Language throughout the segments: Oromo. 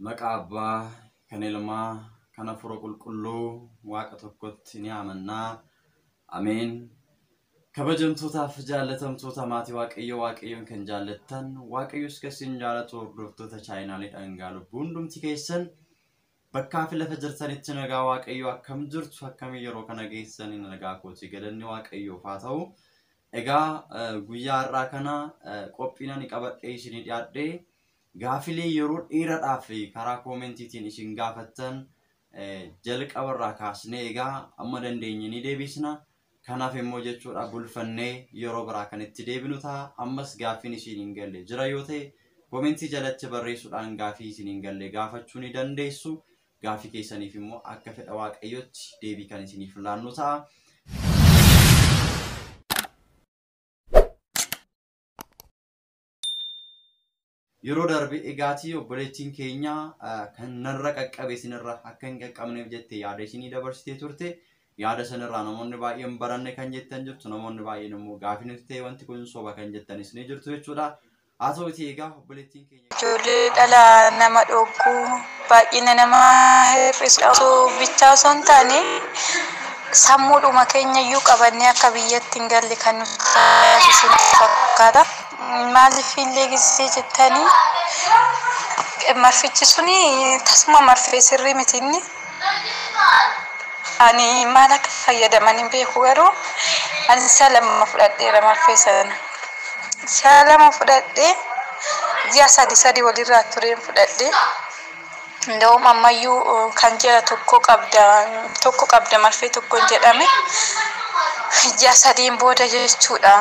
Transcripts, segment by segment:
Maqaabaa kan ilmaa kana fura qulqulluu waaqa tokkotti ni amanna. Ameen. Kabajamtootaaf jaallatamtoota maatii waaqayyoon kan jaallattan waaqayyos kasin jaallatu hordoftoota chaayinaalii dhangaa lubbuun hundumti keessan bakka fi lafa jirtanitti nagaa waaqayyoo akkam jirtu akkam yeroo kana geessan nagaa kooti galanni waaqayyoof haa ta'u. Egaa guyyaa har'aa kana qophiin ani qabadhee isinii dhiyaadhee gaafilee yeroo dheeraadhaaf karaa koomentiitiin isin gaafattan jalqabarraa kaasnee egaa amma dandeenye ni deebisna. Kanaaf immoo jechuudha bulfannee yeroo biraa kan itti deebinu ta'a. Ammas gaafiin isin hin galle jira yoo ta'e koomentii jalatti barreessuudhaan gaafii isin hin galle gaafachuu ni dandeessu. Gaafii keessaniif immoo akka fedha waaqayyootti deebii kan isiniif laannu ta'a. Yeroo darbe egaatii obboleettiin keenya kan narra qaqqabe isinirra akka hin qaqqabneef jettee yaada isinii dabarsitee turte. Yaada sanirraa namoonni baay'een baranne kan jettan jirtu, namoonni baay'een immoo gaafii nuti ta'e wanti kun soba kan jettanis ni jirtu jechuudha. Haa ta'uutii egaa obboleettiin keenya ijoollee dhala nama dhoogguu baay'ina nama hir'isu bichaa osoo hin taane sammuudhuma keenya iyyuu qabannee akka biyyatti hin galle kan nuti taasisu fakkaata. Maaliif illee gisee jettanii marfichi suni tasuma marfee sirrii miti inni. Ani maal akka fayyadaman hin beeku garuu ani salama fudhadheera marfee sana. Salama fudhadhee ji'a sadi walirraa tureen fudhadhee ndawum ammayyuu kan jira tokko qabda marfee tokko jedhame ji'a sadiin booda jechuudha.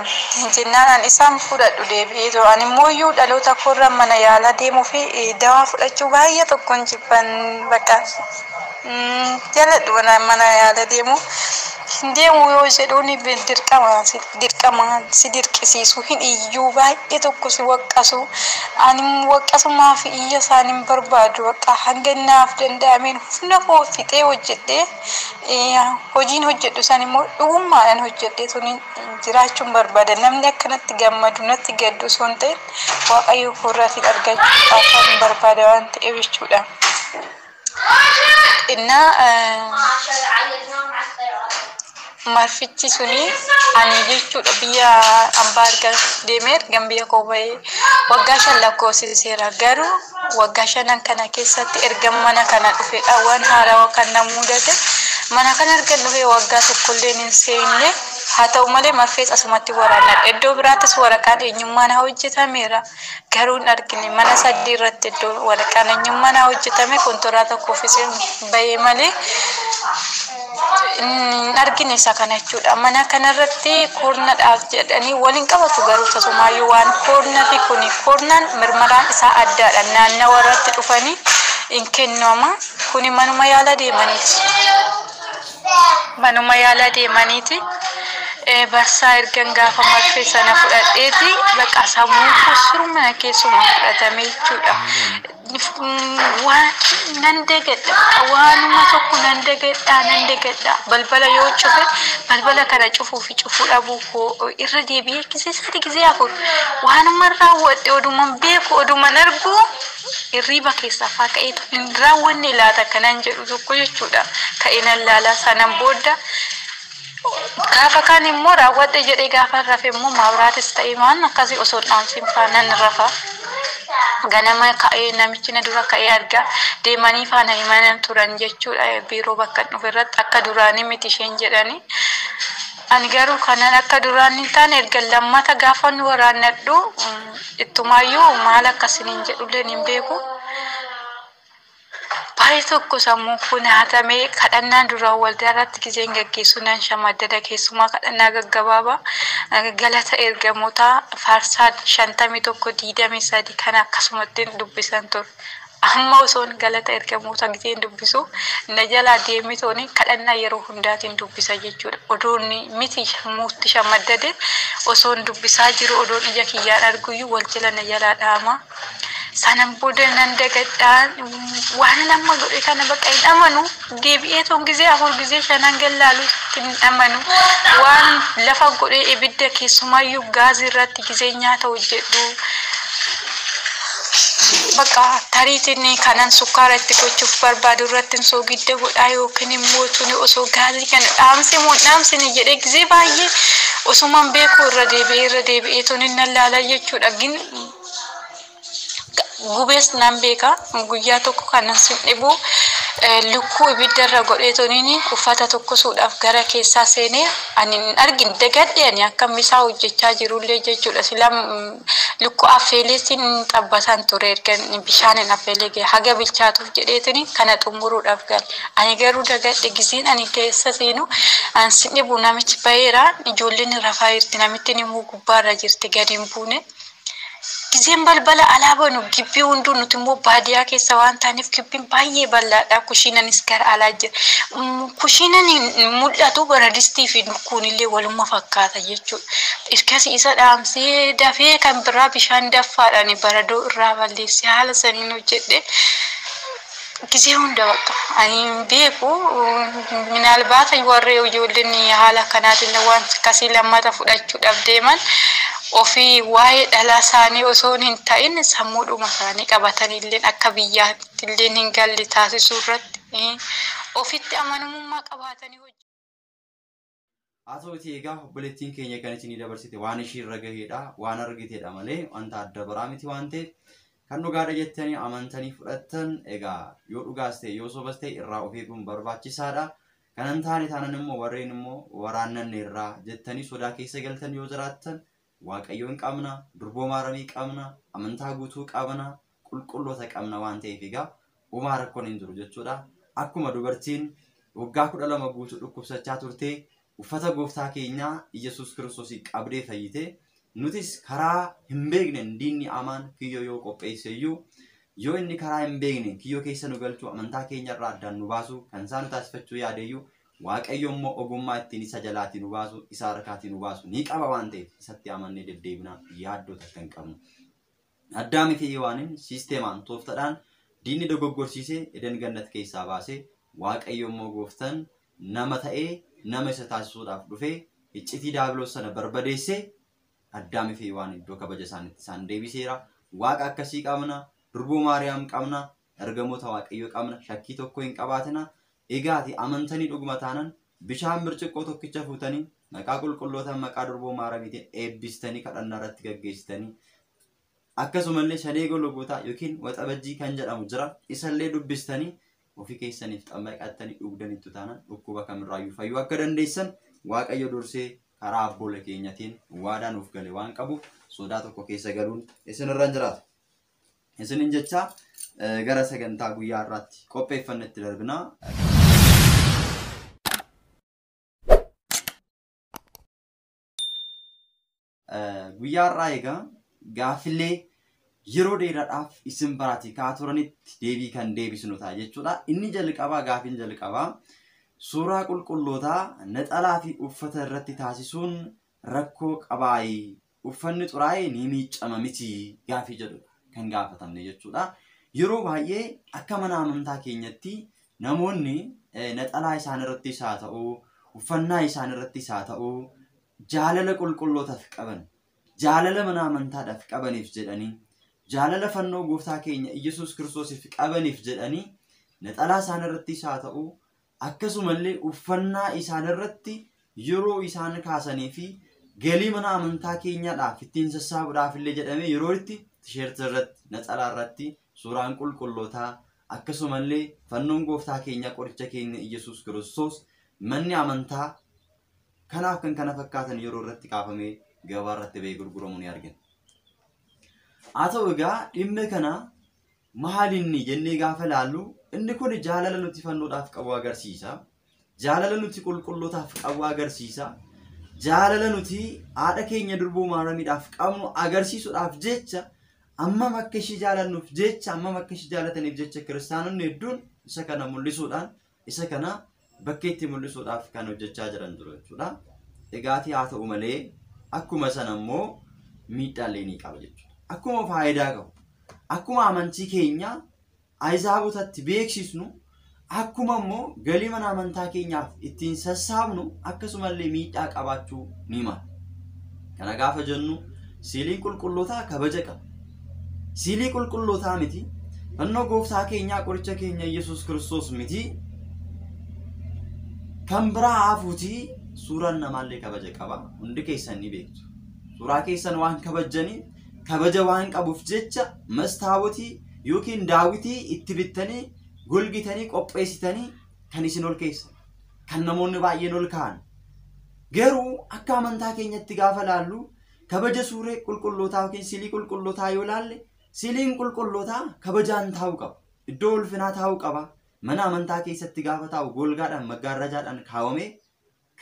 Jennaan an isaan fudhadhu deebi'ee ani immoo iyyuu dhaloota koorra mana yaalaa deemuu fi dawaa fudhachuu baay'ee tokkoon jibban bakka jaladhu mana yaalaa deemuu hin deemu yoo jedhuuni dirqama si dirqisiisu hin iyyuu baay'ee tokko si waqqasu ani waqqasumaa fi iyya isaaniin barbaadu bakka hanga naaf danda'ameen hunda koo fixee hojjedhee hojiin hojjedhu san immoo dhugummaadhaan hojjedhee tuni jiraachuun barbaada. Namni akkanatti gammadu natti gaddu osoo hin ta'in waaqayyo koorraatiin argachuudhaaf kan barbaada waan ta'eef jechuudha. Marfichi suni ani jechuudha biyya ambaa argaa deemee ergan biyya koo bahee waggaa 5 lakkoofsiseera. Garuu waggaa 5 kana keessatti ergan mana kana dhufeedha waan haarawaa kan na mudate. Mana kana ergan dhufee waggaa tokkollee hin seenne haa ta'u malee marfees asumatti waraanadha. Iddoo biraattis waraqaan eenyummaa na hojjetameera. Garuu hin argine mana 3 irratti iddoo waraqaan eenyummaa na hojjetame kontoraataa koofisee bahee malee argine isa kana jechuudha. Mana kanarratti koornaadhaaf jedhanii waliin qabatu garuu tasumaayyuu waan koornati kuni koornaan mirmaraan isaa addaadha. Naannawa irratti dhufanii hin kennama. Kuni manuma yaala deemaniiti. Barsaa ergan gaafa marfee sana fudhadheeti bakka sammuu suruma keessuma fudhatame jechuudha. Waan nan deeggadha waanuma tokko nan deeggadha balbala yoo cufe balbala kana cufuu fi cufuu dhabuu koo irra deebi'ee gisee afur waanuma raawwadhe oduman beeku oduman argu irriba keessa faaqeetu hin raawwanne laata kanan jedhu tokko jechuudha. Ka'inaan laalaa sanan booda gaafa kan immoo raawwadhe jedhee gaafa rafe immoo maawraatis ta'e waan akkasii osoo dhaamsiin faanaan rafa. Ganama ka'ee namichi na dura ka'ee argaa deemanii faana himanan turan jechuudha. Biiroo bakka dhufe irratti akka duraanii miti isheen jedhanii. Ani garuu kanan akka duraanii hin taane erga lammata gaafa nu waraannadhu ittumaayyuu maal akkasiniin jedhulleen hin beeku. Baay'ee tokko sammuu kun hatamee kadhannaan duraan waldaa irratti giseen gaggeessu nan shamaddada keessumaa kadhannaa gaggabaabaa galata ergamoota faarsaa 51:23 kan akkasumatti dubbisan ture. Amma osoon galata ergamoota giseen dubbisu na jalaa deemitooni kadhannaa yeroo hundaatiin dubbisa jechuudha. Odoon miti muutti shamaddade osoon dubbisaa jiru odoon ija kiyyaan arguyyuu wal jala na jalaa dhaama. Sanan booda nan dagadhaan waan nama godhe kana bakka hin amanu deebi'ee toon gisee afur gisee 5 gallaalu hin amanu waan lafa godhe ibidda keessumaayyuu gaazii irratti gisee nyaata hojjedhu bakka tariitiin kanan sukkaara itti gochuuf barbaadu irratti soogidda godhaa yookiin immoo tuni osoo gaarii kana dhaamse moo dhaamsine jedhee gisee baay'ee osumaan beeku irra deebi'ee tuni nan laala jechuudha. Gubees nan beeka guyyaa tokko kanan sin dhibu lukkuu ibiddarra godhee toniin uffata tokkosuudhaaf gara keessaa seenee ani argin dagadhe ani akkam isaa hojjechaa jirullee jechuudha. Silam lukkuu affeeleetiin xabbatan ture ergan bishaan affeelee haga bilchaatuuf jedheetini kana xumuruudhaaf gal. Ani garuu dagadhe gisiin ani keessa seenu an sin dhibu namichi baheera ijoolleen rafaa jirti namitti immoo gubbaarra jirti gadi hin buune. Gizeen balbala alaabanu gibbii hunduu nuti immoo baadiyaa keessa waan taaneef gibbiin baay'ee bal'aadha. Kushiinanis gara alaa jira. Kushiinaan mul'atu baradistii fi lukkuun illee waluma fakkaata jechuudha. Ergasii isa dhaamsee dafee kan biraa bishaan daffaadhaan baradoo irraa balleessee haala saniin hojjedhe. Gizee hunda bakka ani beeku minaalbaata warree ijoolleen haala kanaatiin waan akkasii lammata fudhachuudhaaf deeman. Ofii waa'ee dhalaa isaanii osoo hin ta'in sammuudhuma isaanii qabatanillee akka biyyaatti illee hin galle taasisuu irratti ofitti amanamummaa qabaatanii hojjetu. Haa ta'uutii egaa obboleettiin keenya kan isinii dabarsite waan ishii irra gaheedha waan argiteedha malee wanta adda biraa miti waan ta'eef kan dhugaadha jettanii amantanii fudhattan egaa yoo dhugaas ta'e yoo sobas ta'e irraa of eeguun barbaachisaadha. Kanan taane taanan immoo warreen immoo waraannanne irraa jettanii sodaa keessa galtan yoo jiraattan waaqayyoon qabna durboo maaramii qabna amantaa guutuu qabna qulqulloota qabna waan ta'eef egaa uumaa rakkoon hin jiru jechuudha. Akkuma dubartiin waggaa 12 guutuu dhukkubsachaa turte uffata gooftaa keenyaa Iyesuus Kiristoos qabdee fayyite nutis karaa hin beekne diinni amaan kiyyoo yoo qopheesseyyuu yoo inni karaa hin beekne kiyyoo keessa nu galchuu amantaa keenya irraa addaan nu baasu kan isaan taasifachuu yaadeyyuu waaqayyo immoo ogummaa ittiin isa jalaatii nu baasu isa harkaatii nu baasu ni qaba waan ta'eef isatti amannee deddeebinaa yaaddoota kan qabnu. Addaamii fi Heewaanin siisteemaan tooftadhaan diinni dogoggorsiisee Eden Gannat keessaa baasee waaqayyo immoo gooftaan nama ta'ee nama isa taasisuudhaaf dhufee iccitii daabiloos sana barbadeessee Addaamii fi Heewaan iddoo kabaja isaaniitti isaan deebiseera. Waaqa akkasii qabna, durboo Maariyaam qabna, ergamoota waaqayyo qabna, shakkii tokko hin qabaatina. Egaati amantanii dhuguma taanan bishaan birciqqoo tokkicha fuutanii maqaa qulqulloota maqaa durboo Maariyaamiitiin eebbistanii kadhannaa irratti gaggeessitanii akkasumallee shanee golgotaa yookiin waxabajjii kan jedhamu jira isallee dubbistanii ofii keessaniif xammaqattanii dhugdanitti taanan dhukkuba kamirraayyuu fayyuu akka dandeessan waaqayyo dursee karaa abboola keenyatiin waadaa nuuf gale waan qabuuf sodaa tokko keessa galuun isinirra hin jiraatu. Isinin jecha gara sagantaa guyyaa irratti qopheeffannetti darbinaa. Guyyaa irraa egaa gaaffilee yeroo dheeraadhaaf isin biraatti kaa turanitti deebii kan deebisnu ta'a jechuudha. Inni jalqabaa gaaffiin jalqabaa suuraa qulqullootaa naxalaa fi uffata irratti taasisuun rakkoo qabaayi uffanni xuraa'ee ni miiccama miti gaaffii jedhudha kan gaafatamne jechuudha. Yeroo baay'ee akka mana amantaa keenyatti namoonni naxalaa isaan irrattis haa ta'u uffannaa isaan irrattis haa ta'u jaalala qulqullootaaf qaban jaalala mana amantaadhaaf qabaniif jedhanii jaalala fannoo gooftaa keenya Iyesuus Kiristoosiif qabaniif jedhanii naxalaa isaan irrattis haa ta'u akkasumallee uffannaa isaan irratti yeroo isaan kaasanii fi galii mana amantaa keenyaadhaaf ittiin sassaabuudhaaf illee jedhamee yeroo itti tisheertii irratti naxalaa irratti suuraan qulqullootaa akkasumallee fannoon gooftaa keenya qoricha keenya Iyesuus Kiristoos manni amantaa kanaaf kan kana fakkaatan yeroo irratti kaafamee gabaa irratti ba'ee gurguramu ni argina. Haa ta'u egaa dhimma kana maal inni jennee gaafa ilaallu inni kun jaalala nuti fannoodhaaf qabu agarsiisa. Jaalala nuti qulqullootaaf qabu agarsiisa. Jaalala nuti haadha keenya durboo Maariyaamiidhaaf qabnu agarsiisuudhaaf jecha ammam akka ishee jaalannuuf jecha ammam akka ishee jaalataniif jecha kiristaanonni hedduun isa kana mul'isuudhaan isa kana bakkeetti mul'isuudhaaf kan hojjechaa jiran jiru jechuudha. Egaati haa ta'u malee akkuma sana immoo miidhaalee ni qaba jechuudha. Akkuma faayidaa qabu akkuma amantii keenya ayzaabotatti beeksisnu akkuma immoo galii mana amantaa keenyaaf ittiin sassaabnu akkasumallee miidhaa qabaachuu ni mala. Kana gaafa jennu siiliin qulqullootaa kabaja qaba. Siilii qulqullootaa miti. Fannoo gooftaa keenyaa qoricha keenya Yesuus Kiristoos miti. Kan biraa hafuutii suuraan namaallee kabaja qaba. Hundi keessan ni beektu. Suuraa keessan waan kabajaniif kabaja waan qabuuf jecha mastaawotii yookiin daawwitii itti bittanii golgitanii qopheessitanii kan isin ol keessan kan namoonni baay'een ol kaa'an. Garuu akka amantaa keenyatti gaafa laallu kabaja suuree qulqullootaa yookiin siilii qulqullootaa yoo laalle siiliin qulqullootaa kabajaan taa'uu qaba. Iddoo ulfinaa taa'uu qaba. Mana amantaa keessatti gaafa taa'u golgaadhaan maggaarrajaadhaan kaawwamee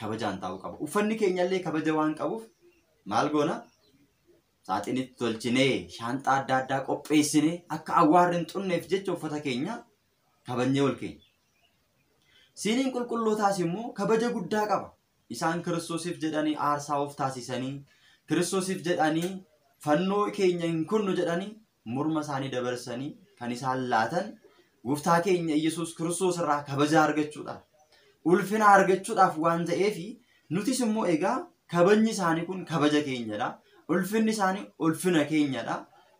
kabajaan taa'uu qaba. Uffanni keenyallee kabaja waan qabuuf maal goona? Saaxinitti tolchinee shaanxaa adda addaa qopheessinee akka awwaarri hin xunneef jecha uffata keenya kabajnee ol keenya. Siiliin qulqullootaas immoo kabaja guddaa qaba. Isaan Kiristoosiif jedhanii aarsaa of taasisanii Kiristoosiif jedhanii fannoo keenya hin kunnu jedhanii morma isaanii dabarsanii kan isaan laatan gooftaa keenya Yesuus Kiristoos irraa kabaja argachuudhaaf ulfina argachuudhaaf waan ta'eef nutis immoo egaa kabajni isaanii kun kabaja keenyadha. Ulfinni isaanii ulfina keenyadha.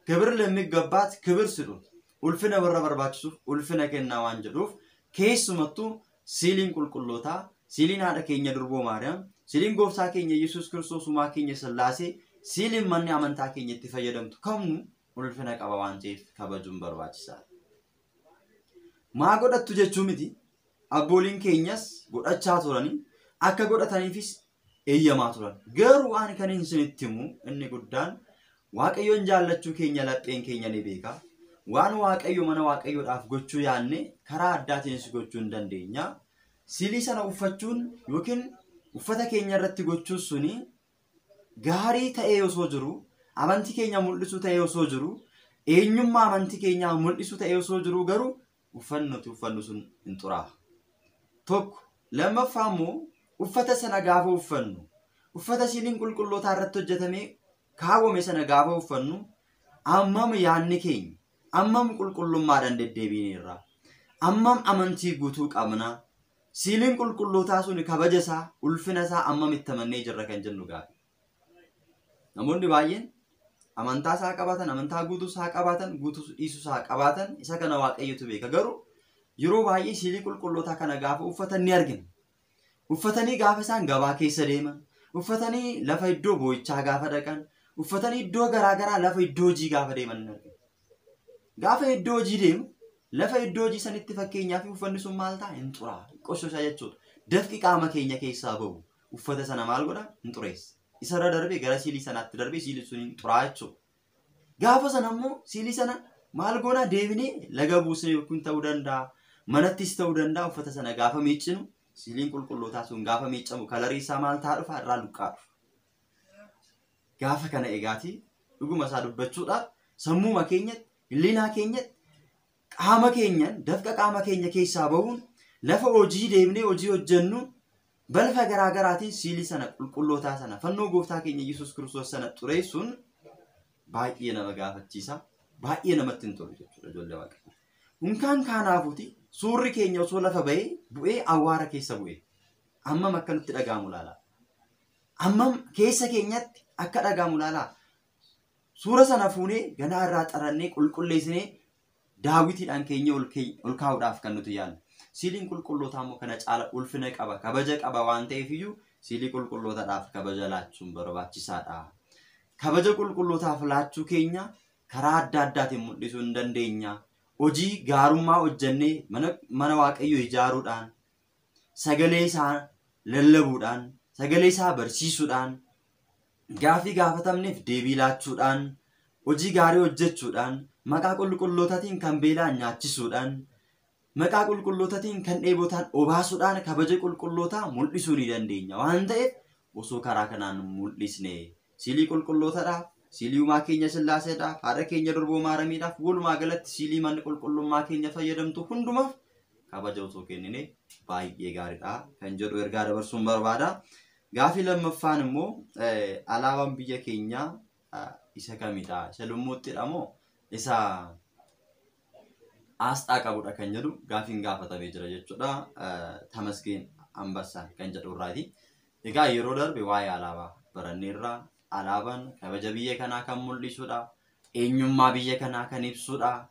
Kibir ለሚገባት ክብር ስጡት ulfina warra barbaachisuuf ulfina kennaa waan jedhuuf keessumattuu siiliin qulqullootaa siiliin haadha keenya durboo Maariyaam siiliin gooftaa keenya Yesuus Kiristoos uumaa keenya Sillaasee siiliin manni amantaa keenya itti fayyadamtu kamnu ulfina qaba waan ta'eef kabajuun barbaachisaadha. Maa godhattu jechuu miti abbooliin keenyas godhachaa turanii akka godhataniifis eeyyamaa turan. Garuu ani kan isinitti himu inni guddaan Waaqayyoon jaallachuu keenya lapheen keenya ni beeka. Waan Waaqayyo mana Waaqayyoodhaaf gochuu yaanne karaa addaatiin gochuu hin dandeenya. Siilii sana uffachuun yookiin uffata keenya irratti gochuun suni gaarii ta'ee osoo jiru, amantii keenya mul'isu ta'ee osoo jiru, eenyummaa amantii keenyaa mul'isu ta'ee osoo jiru garuu uffanni nuti uffannu sun hin xuraa'a. Tokko lammaffaa immoo uffata sana gaafa uffannu uffata siiliin qulqullootaa irratti hojjetamee kaawwame sana gaafa uffannu ammam yaanni keenya ammam qulqullummaadhaan deddeebiinirra ammam amantii guutuu qabna. Siiliin qulqullootaa sun kabaja isaa ulfina isaa ammam itti amannee jirra kan jennu gaafa. Namoonni baay'een amantaa isaa qabaatan amantaa guutuu isaa qabaatan guutuu dhiisuu isaa qabaatan isa kana Waaqayyotu beeka. Garuu yeroo baay'ee siilii qulqullootaa kana gaafa uffatan ni argina. Uffatanii gaafa isaan gabaa keessa deeman, uffatanii lafa iddoo boo'ichaa gaafa dhaqan, uffatanii iddoo garaagaraa lafa iddoo hojii gaafa deeman ni argina. Gaafa iddoo hojii deemu lafa iddoo hojii sanitti fakkeenyaaf uffanni sun maal ta'a? Hin xuraa'a. Qoshosha jechuudha. Dafqi qaama keenya keessaa bahu uffata sana maal godha? Hin xureessa. Isarra darbee gara siilii sanaatti darbee siilii sun hin xuraa'a jechuudha. Gaafa sana immoo siilii sana maal goona deebinee laga buusnee yookiin ta'uu danda'a. Manattis ta'uu danda'a uffata sana gaafa miiccinu siiliin qulqullootaa sun gaafa miiccamu kalarii isaa maal ta'a dhufa irraa luqqaa dhufa. Gaafa kana egaati dhuguma isaa dubbachuudhaaf sammuma keenyatti, illinaa keenyatti, qaama keenyan dafqa qaama keenya keessaa bahuun lafa hojii deemnee hojii hojjennu balfa garaagaraatiin siilii sana qulqullootaa sana fannoo gooftaa keenya Yesuus Kiristoos sana xureessuun baay'ee nama gaafachiisa. Baay'ee namatti hin tolu jechuudha ijoollee Waaqayyoo. Hunkaan kaanaafuuti suurri keenya osoo lafa bahee bu'ee awwaara keessa bu'ee ammam akka nutti dhaga'amu laala. Ammam keessa keenyatti akka dhaga'amu laala. Suura sana fuunee ganaa irraa xarannee qulqulleessinee daawwitiidhaan keenya ol kaa'uudhaaf kan nuti yaadnu. Siiliin qulqullootaa immoo kana caala ulfina qaba, kabaja qaba waan ta'eef iyyuu siilii qulqullootaadhaaf kabaja laachuun barbaachisaadha. Kabaja qulqullootaaf laachuu keenya karaa adda addaatiin mul'isuu hin dandeenya. Hojii gaarummaa hojjennee mana Waaqayyoo ijaaruudhaan, sagalee isaa lallabuudhaan, sagalee isaa barsiisuudhaan, gaafii gaafatamneef deebii laachuudhaan, hojii gaarii hojjechuudhaan, maqaa qulqullootaatiin kan beelaan nyaachisuudhaan, maqaa qulqullootaatiin kan dheebotaan obaasuudhaan kabaja qulqullootaa mul'isuu ni dandeenya. Waan ta'eef osoo karaa kanaan mul'isne siilii qulqullootaadhaaf, siilii uumaa keenya Sillaaseedhaaf, haadha keenya durboo Maariyaamiidhaaf, walumaa galatti siilii manni qulqullummaa keenya fayyadamtu hundumaaf kabaja osoo kennine baay'ee gaariidha kan jedhu ergaa dabarsuun barbaada. Gaafii lammaffaan immoo alaabaan biyya keenyaa isa kamidha? Isa lummuuttidha moo isa asxaa qabudha kan jedhu gaafiin gaafatamee jira jechuudha. Tamasgeen Ambassaan kan jedhu irraati. Egaa yeroo darbe waa'ee alaabaa baranneerra alaabaan kabaja biyya kanaa kan mul'isudha. eenyummaa biyya kanaa kan ibsudha.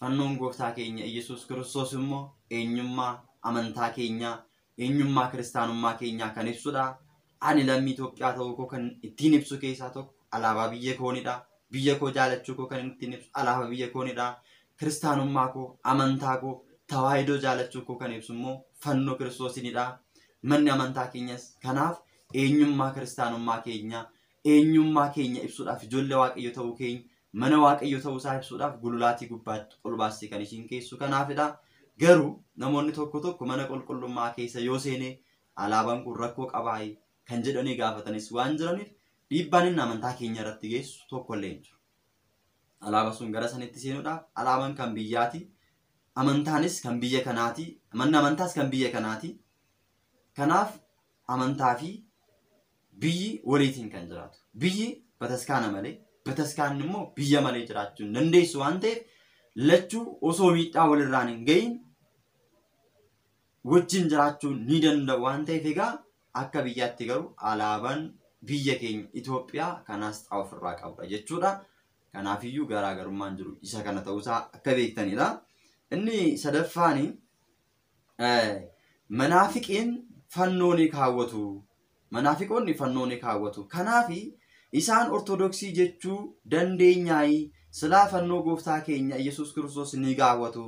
Fannoon gooftaa keenya Yesuus Kiristoos immoo eenyummaa amantaa keenyaa, eenyummaa kiristaanummaa keenyaa kan ibsudha. Ani lammii Itoophiyaa ta'uu koo kan ittiin ibsu keessaa tokko alaabaa biyya koonidha. Biyya koo jaalachuu koo kan ittiin ibsu alaabaa biyya koonidha. Kiristaanummaa koo, amantaa koo, tawaahidoo jaalachuu koo kan ibsu immoo fannoo Kiristoosinidha. Manni amantaa keenyas kanaaf eenyummaa kiristaanummaa keenyaa, eenyummaa keenya ibsuudhaaf ijoollee waaqayyo ta'uu keenya, mana waaqayyo ta'uu isaa ibsuudhaaf gululaatii gubbaatti ol baastee kan ishiin keessu kanaafidha. Garuu namoonni tokko mana qulqullummaa keessa yoo seene alaabaan kun rakkoo qabaayi kan jedhanii gaafatanis waan jiraniif dhiibbaan inni amantaa keenya irratti geessu tokkollee hin jiru. Alaabaa sun gara sanitti seenuudhaaf alaabaan kan biyyaati, amantaanis kan biyya kanaati, manni amantaas kan biyya kanaati. Kanaaf amantaa fi biyyi waliitiin kan jiraatu. Biyyi bataskaana malee, bataskaan immoo biyya malee jiraachuu hin dandeessu waan ta'eef lachuu osoo miidhaa walirraan hin gahin wajjin jiraachuu ni danda'u waan ta'eef egaa akka biyyaatti garuu alaabaan biyya keenya Itoophiyaa kan asxaa ofirraa qabudha jechuudha. Kanaafiyyuu garaagarummaan jiru isa kana ta'uusaa akka beektanidha. Inni sadaffaani manaafiqiin fannoo ni kaawwatu. Manaafiqoonni fannoo ni kaawwatu. Kanaafi isaan ortodoksii jechuu dandeenyaayi silaa fannoo gooftaa keenya Yesuus Kiristoos ni kaawwatu.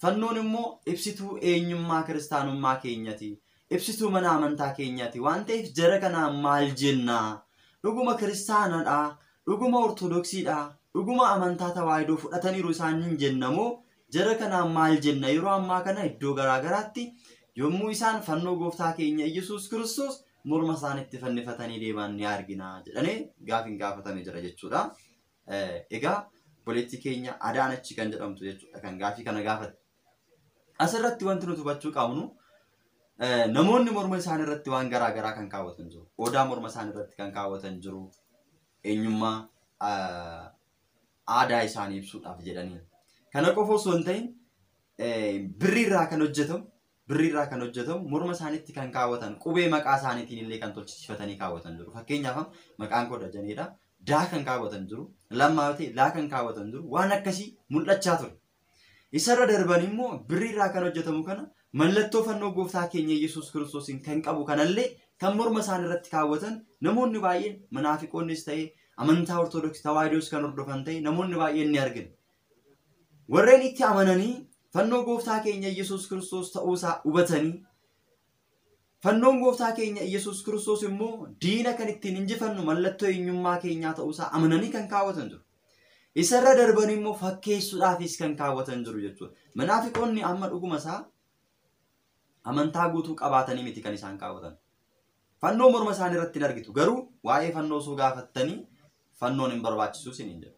Fannoon immoo ibsituu eenyummaa kiristaanummaa keenyati. Ibsituu mana amantaa keenyati waan ta'eef jara kanaa maal jennaa? Dhuguma kiristaanadha, dhuguma ortodoksiidha, dhuguma amantaa tawaahidoo fudhataniiru isaaniin jennamoo jara kanaa maal jenna? Yeroo ammaa kana iddoo garaagaraatti yommuu isaan fannoo gooftaa keenya Yesuus Kiristoos morma isaanitti fannifatanii deeman ni argina jedhanii gaafiin gaafatame jira jechuudha. Egaa boleetti keenya Adaanachi kan jedhamtu jechuudha kan gaafii kana gaafate. Asirratti wanti nuti hubachuu qabnu namoonni morma isaanii irratti waan garaagaraa kan kaawwatan jiru. Odaa morma isaanii irratti kan kaawwatan jiru. Eenyummaa aadaa isaanii ibsuudhaaf jedhanii. Kana qofa osoo hin ta'in birriirraa kan hojjetamu morma isaaniitti kan kaawwatan qubee maqaa isaaniitiin illee kan tolchisiifatanii kaawwatan jiru. Fakkeenyaaf maqaan koo Dajaneedha. Daa kan kaawwatan jiru. Lammaa ta'e laa kan kaawwatan jiru. Waan akkasii mul'achaa ture. Isarra darban immoo birriirraa kan hojjetamu kana mallattoo fannoo gooftaa keenya Yesuus Kiristoosiin kan qabu kanallee kan morma isaanii irratti kaawwatan namoonni baay'een manaafiqoonnis ta'e amantaa ortodoksii tawaahidoos kan hordofan ta'e namoonni baay'een ni argina. Warreen itti amananii fannoo gooftaa keenya Yesuus Kiristoos ta'uusaa hubatanii fannoon gooftaa keenya Yesuus Kiristoos immoo diina kan ittiin injifannu mallattoo eenyummaa keenyaa ta'uusaa amananii kan kaawwatan jiru. Isarra darban immoo fakkeessuudhaafis kan kaawwatan jiru jechuudha. Manaafiqoonni amma dhuguma isaa amantaa guutuu qabaatanii miti kan isaan kaawwatan. Fannoo morma isaanii irratti hin argitu. Garuu waa'ee fannoo osoo gaafattanii fannoon hin barbaachisu isiniin jedhu.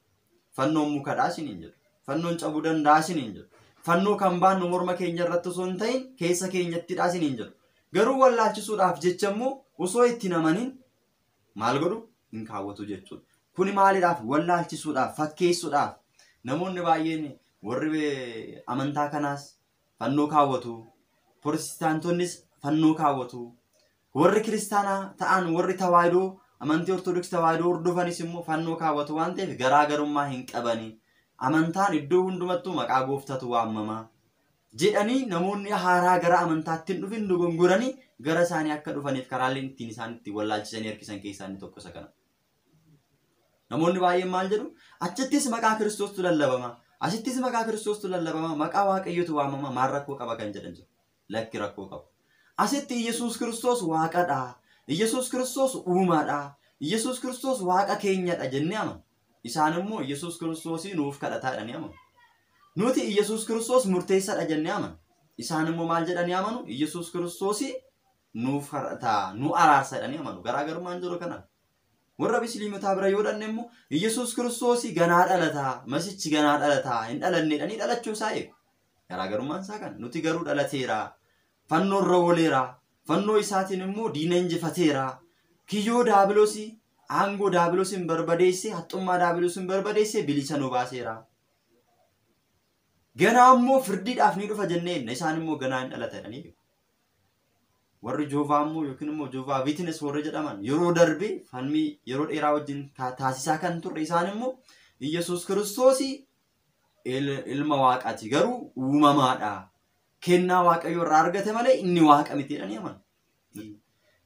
Fannoon mukadhaa isiniin jedhu. Fannoon cabuu danda'a isiniin jedhu. Fannoo kan baannu morma keenya irratti osoo hin ta'in keessa keenyattidha isiniin jedhu. Garuu wallaalchisuudhaaf jecha immoo osoo itti namanin maal godhu hin kaawwatu jechuudha. Kuni maaliidhaaf? Wallaalchisuudhaaf, fakkeessuudhaaf. Namoonni baay'een warri amantaa kanaas fannoo kaawwatu. Protestantonnis fannoo kaawwatu. Warri kiristaanaa ta'an warri tawaahidoo amantii ortodoksii tawaahidoo hordofanis immoo fannoo kaawwatu waan ta'eef garaagarummaa hin qabani. Amantaan iddoo hundumattuu maqaa gooftatu waamama jedhanii namoonni haaraa gara amantaatti hin dhufin dogongoranii gara isaanii akka dhufaniif karaaleen ittiin isaanitti wallaalchisanii harkisan keessaa inni tokko isa kana. Namoonni baay'een maal jedhu? Achittis maqaa Kiristoostu lallabama. Asittis maqaa Kiristoostu lallabama. Maqaa Waaqayyootu waamama. Maal rakkoo qaba kan jedhan jiru. Lakki rakkoo qaba. Asitti Yesuus Kiristoos Waaqadha. Yesuus Kiristoos uumaadha. Yesuus Kiristoos Waaqa keenyadha jennee amanu. Isaan immoo Yesuus Kiristoosii nuuf kadhataa jedhanii amanu. Nuti Yesuus Kiristoos murteessaadha jennee amanu. Isaan immoo maal jedhanii amanu? Yesuus Kiristoosii nuuf kadhataa, nu araarsa jedhanii amanu. Garaagarummaan jiru kana. Warra Musliimotaa bira yoo dhanne immoo Yesuus Kiristoosii ganaa dhalataa, masichi ganaa dhalataa, hin dhalanne jedhanii dhalachuu isaa eegu. Garaagarummaan isaa kana. Nuti garuu dhalateera. Fannoo irra ooleera. Fannoo isaatiin immoo diina injifateera. Kiyyoo daabiloosii aangoo daabiloosiin barbadeesse, haxxummaa daabiloosiin barbadeesse bilisa nu baaseera. Ganaa immoo firdiidhaaf ni dhufa jennee isaan immoo ganaa hin dhalata jedhanii. Warri Joovaa immoo yookiin immoo Joovaa Wiitines warri jedhaman yeroo darbe falmii yeroo dheeraa wajjin taasisaa kan turre isaan immoo Yesus Kiristoos ilma waaqaati garuu uumamaadha. Kennaa waaqayyo irraa argate malee inni waaqa miti jedhanii amanu.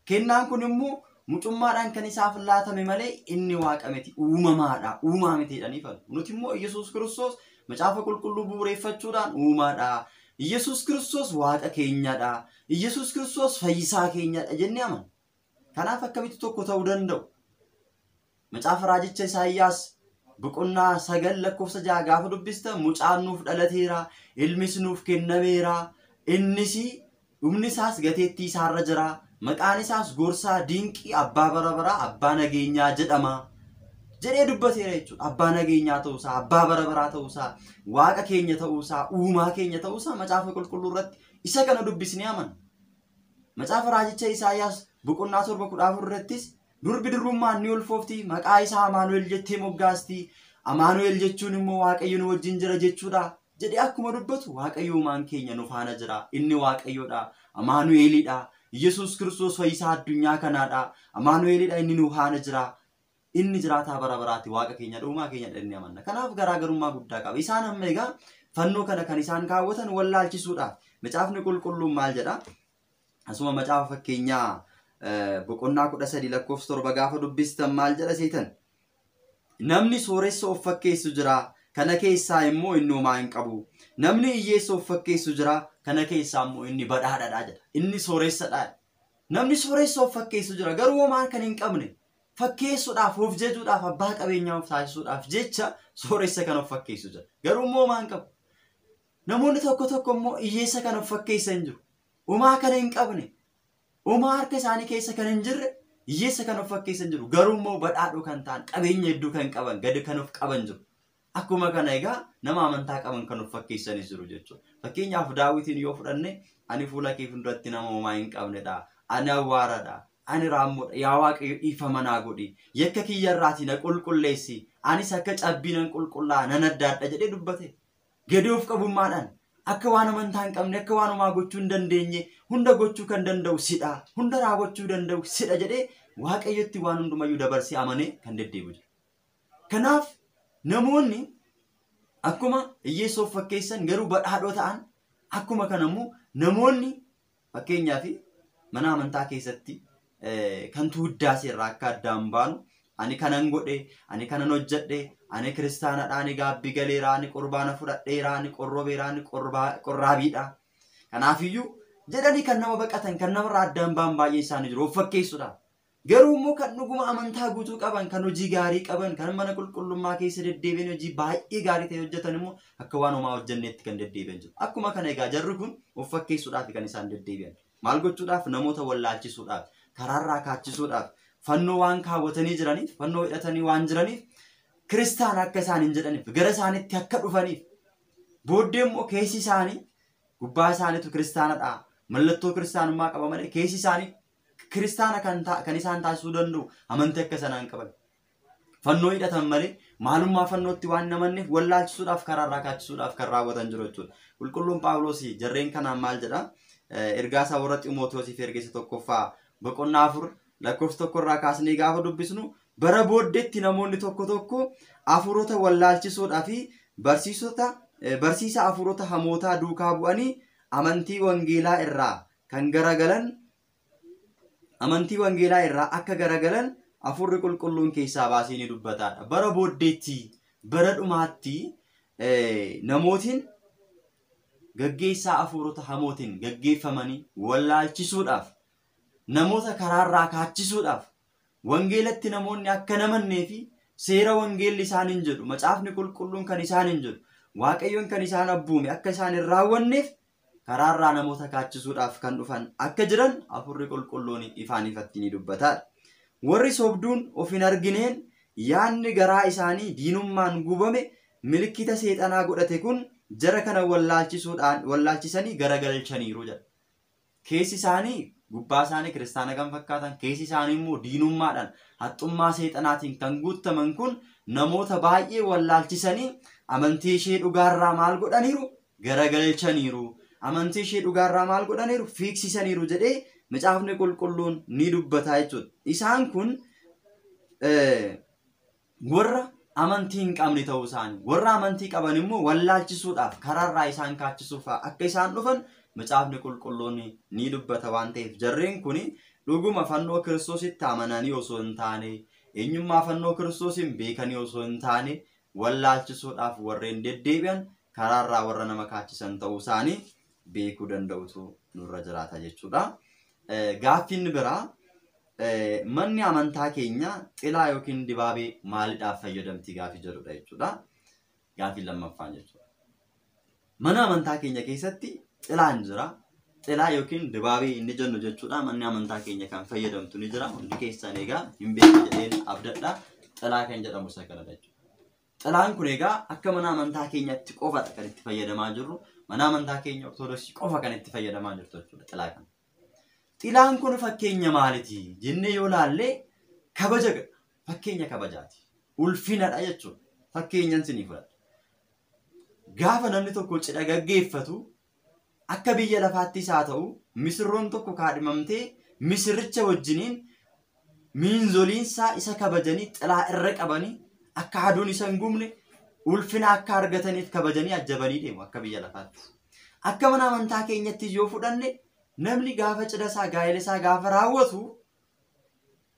Kennaan kun immoo mucummaadhaan kan isaaf laatame malee inni waaqa miti uumamaadha. Uumaa miti jedhanii falmu. Nuti immoo Yesus Kiristoos macaafa qulqulluu bu'uureffachuudhaan uumaadha. Yesus Kiristoos waaqa keenyadha. Yesus Kiristoos fayyisaa keenyadha jennee amanu. Kanaaf akkamitti tokko ta'uu danda'u? Macaafa raajicha Isaayyaas boqonnaa 9 lakkoofsa 6 gaafa dubbista mucaan nuuf dhalateera, ilmis nuuf kennameera, innis dhumni isaas gateettii isaarra jira, maqaan isaas gorsaa dinqii abbaa bara baraa abbaa nageenyaa jedhama jedhee dubbateera jechuudha. Abbaa nageenyaa ta'uusaa, abbaa bara baraa ta'uusaa, waaqa keenya ta'uusaa, uumaa keenya ta'uusaa macaafa qulqulluu irratti isa kana dubbisnee amana. Macaafa raajicha Isaayyaas boqonnaa 7:14 irrattis durbi durummaan ni ulfoofti, maqaa isaa Amaanu'el jettee moggaasti. Amaanu'el jechuun immoo waaqayyo nu wajjin jira jechuudha jedhee akkuma dubbatu waaqayyo uumaan keenya nu faana jira. Inni waaqayyoodha, Amaanu'elidha. Yesus Kiristoos fayyisaa addunyaa kanaadha. Amaanu'elidha, inni nu faana jira. Inni jiraataa bara baraati, waaqa keenya uumaa keenya dhannee amanna. Kanaaf garaagarummaa guddaa qaba. Isaan amma egaa fannoo kana kan isaan kaawwatan wallaalchisuudhaaf. Macaafni qulqulluun maal jedha? Asuma macaafa fakkeenyaa boqonnaa 13 lakkoofsa 7 gaafa dubbistan maal jedha seetan? Namni sooressa of fakkeessu jira, kana keessaa immoo inni homaa hin qabu. Namni hiyyeessa of fakkeessu jira, kana keessaa immoo inni badhaadhaadha jedha. Inni sooressadha. Namni sooressa of fakkeessu jira, garuu homaa kan hin qabne. Fakkeessuudhaaf, of jajuudhaaf, abbaa qabeenyaa of taasisuudhaaf jecha sooressa kan of fakkeessu jira. Garuu immoo homaa hin qabu. Namoonni tokko tokko immoo hiyyeessa kan of fakkeessan jiru. Homaa kan hin qabne. Homaa harka isaanii keessa kan hin jirre hiyyeessa kan of fakkeessan jiru. Garuu immoo badhaadhoo kan ta'an, qabeenya hedduu kan qaban, gadi kan of qaban jiru. Akkuma kana egaa nama amantaa qaban kan of fakkeessanis jiru jechuudha. Fakkeenyaaf Daawitiin yoo fudhanne ani fuula kee fuulduratti nama homaa hin qabnedha. Ani awwaaradha. Ani raammoodha. Yaa Waaqayyo dhiifama naa godhi. Yakka kiyyarraatii na qulqulleessi. Anis akka cabbii nan qulqullaa nan addaadha jedhee dubbate. Gadi of qabummaadhaan akka waan amantaa hin qabne, akka waan homaa gochuu hin dandeenye, hunda gochuu kan danda'u sidha, hunda raawwachuu danda'u sidha jedhee Waaqayyotti waan hundumayyuu dabarsee amanee kan deddeebi'u jira. Kanaaf namoonni akkuma hiyyeessa of fakkeessan garuu badhaadhoo ta'an, akkuma kanammoo namoonni fakkeenyaaf mana amantaa keessatti kan tuuddaase irraa akka addaan baanu, ani kanan godhe, ani kanan hojjedhe, ani kiristaanadha, ani gaabbii galeera, ani qurbaana fudhadheera, ani qorrobeera, ani qorraabiidha. Kanaafiyyuu jedhanii kan nama baqatan, kan namarraa addaan ba'an baay'ee isaanii jiru of fakkeessuudha. Garuu immoo kan dhuguma amantaa guutuu qaban, kan hojii gaarii qaban, kan mana qulqullummaa keessa deddeebi'an hojii baay'ee gaarii ta'e hojjetan immoo akka waan homaa hojjenneetti kan deddeebi'an jiru. Akkuma kana egaa jarri kun of fakkeessuudhaaf kan isaan deddeebi'an. Maal gochuudhaaf? Namoota wallaalchisuudhaaf, karaarraa kaachisuudhaaf, fannoo waan kaawwatanii jiraniif, fannoo hidhatanii waan jiraniif, kiristaana akka isaan hin jedhaniif, gara isaaniitti akka dhufaniif, booddee immoo keessi isaanii gubbaa isaaniitu kiristaanadha. Mallattoo kiristaanummaa qaba malee keessi isaanii kiristaana kan isaan taasisuu danda'u amantii akka sanaan qaban. Fannoo hidhatan malee maalummaa fannootti waan namanneef wallaalchisuudhaaf, karaarraa kaachisuudhaaf kan raawwatan jiru jechuudha. Qulqulluun Phaawulos jarreen kanaan maal jedha? Ergaa isaa warra Xiimotewosiif ergeessa tokkoffaa boqonnaa 4 lakkoofsa 1 irraa kaasnee gaafa dubbisnu bara booddeetti namoonni tokko tokko hafuurota wallaalchisuudhaa fi barsiisa hafuurota hamootaa duukaa bu'anii amantii wangeelaa irraa akka garagalan hafuurri qulqulluun keessaa baasee ni dubbataadha. Bara booddeetti, bara dhumaatti namootiin gaggeessaa hafuurota hamootiin gaggeeffamanii wallaalchisuudhaaf, namoota karaarraa kaachisuudhaaf, wangeelatti namoonni akka namannee fi seera wangeelli isaan hin jedhu, macaafni qulqulluun kan isaan hin jedhu, Waaqayyoon kan isaan abbuume akka isaan hin raawwanneef karaarraa namoota kaachisuudhaaf kan dhufan akka jiran hafuurri qulqulluun ifaan ifatti ni dubbataadha. Warri sobduun of hin argineen yaadni garaa isaanii diinummaan gubame milikkita seexanaa godhate kun jara kana wallaalchisanii garagalchaniiru jedha. Keessi isaanii gubbaa isaanii kiristaana kan fakkaatan, keessi isaanii immoo diinummaadhaan haxxummaa seexanaatiin kan guutaman kun namoota baay'ee wallaalchisanii amantii ishee dhugaarraa maal godhaniiru? Garagalchaniiru. Amantii ishee dhugaarraa maal godhaniiru? Fiiksisaniiru jedhee macaafni qulqulluun ni dubbata jechuudha. Isaan kun warra amantiin qabni ta'uu isaanii warra amantii qaban immoo wallaalchisuudhaaf karaarraa isaan kaachisuuf akka isaan dhufan macaafni qulqulluun ni dubbata waan ta'eef jarreen kun dhuguma fannoo Kiristoositti amananii osoo hin taane eenyummaa fannoo Kiristoosiin beekanii osoo hin taane wallaalchisuudhaaf warreen deddeebi'an karaarraa warra nama kaachisan ta'uu isaanii beekuu danda'utu nurra jiraata jechuudha. Gaaffiin biraa manni amantaa keenya xilaa yookiin dibaabee maaliidhaaf fayyadamti gaaffii jedhudha jechuudha. Gaaffii lammaffaan jechuudha. Mana amantaa keenya keessatti xilaan jira. Xilaa yookiin dibaabee inni jennu jechuudha. Manni amantaa keenya kan fayyadamtu ni jira. Hundi keessan egaa hin beeku jedheen abdadha. Xilaa kan jedhamu isa kanadha jechuudha. Xilaan kun egaa akka mana amantaa keenyatti qofadha kan itti fayyadamaa jirru. Mana amantaa keenya Ortodoksii qofa kan itti fayyadamaa jirtu jechuudha xilaa kana. Xilaan kun fakkeenya maaliti jennee yoo laalle kabaja fakkeenya kabajaati. Ulfinadha jechuudha. Fakkeenyan sinii fudhadha. Gaafa namni tokko cidha gaggeeffatu akka biyya lafaattis haa ta'u misirroon tokko kaadhimamtee misirricha wajjiniin miinzoliinsaa isa kabajanii xilaa irra qabanii akka aduun isa hin gubne ulfina akka argataniif kabajanii ajjabanii deemu akka biyya lafaatti. Akka mana amantaa keenyatti yoo fudhanne namni gaafa cidha isaa gaa'ela isaa gaafa raawwatu